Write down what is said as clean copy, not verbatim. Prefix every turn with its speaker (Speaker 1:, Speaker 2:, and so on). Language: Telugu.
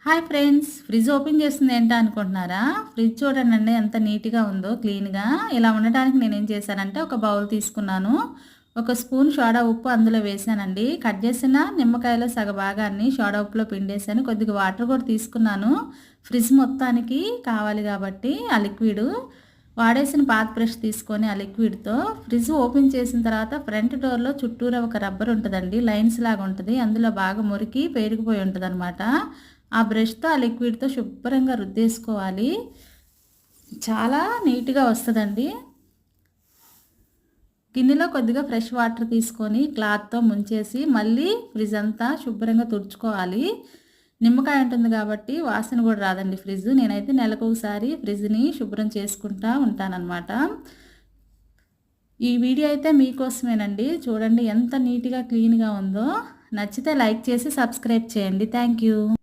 Speaker 1: హాయ్ ఫ్రెండ్స్, ఫ్రిడ్జ్ ఓపెన్ చేస్తుంది ఏంటా అనుకుంటున్నారా? ఫ్రిడ్జ్ చూడండి ఎంత నీట్గా ఉందో, క్లీన్గా. ఇలా ఉండడానికి నేనేం చేశానంటే ఒక బౌల్ తీసుకున్నాను, ఒక స్పూన్ సోడా ఉప్పు అందులో వేసానండి. కట్ చేసిన నిమ్మకాయలో సగ భాగాన్ని సోడా ఉప్పులో పిండేసాను. కొద్దిగా వాటర్ కూడా తీసుకున్నాను, ఫ్రిడ్జ్ మొత్తానికి కావాలి కాబట్టి. ఆ లిక్విడ్ వాడేసిన పాత బ్రష్ తీసుకొని ఆ లిక్విడ్తో ఫ్రిడ్జ్ ఓపెన్ చేసిన తర్వాత ఫ్రంట్ డోర్లో చుట్టూరా ఒక రబ్బర్ ఉంటుందండి, లైన్స్ లాగా ఉంటుంది. అందులో బాగా మురికి పేరుకుపోయి ఉంటుంది అనమాట. ఆ బ్రష్తో ఆ లిక్విడ్తో శుభ్రంగా రుద్దేసుకోవాలి. చాలా నీట్గా వస్తుందండి. గిన్నెలో కొద్దిగా ఫ్రెష్ వాటర్ తీసుకొని క్లాత్తో ముంచేసి మళ్ళీ ఫ్రిడ్జ్ అంతా శుభ్రంగా తుడుచుకోవాలి. నిమ్మకాయ ఉంటుంది కాబట్టి వాసన కూడా రాదండి ఫ్రిడ్జ్. నేనైతే నెలకు ఒకసారి ఫ్రిడ్జ్ని శుభ్రం చేసుకుంటూ ఉంటానన్నమాట. ఈ వీడియో అయితే మీకోసమేనండి. చూడండి ఎంత నీట్గా క్లీన్గా ఉందో. నచ్చితే లైక్ చేసి సబ్స్క్రైబ్ చేయండి. Thank you.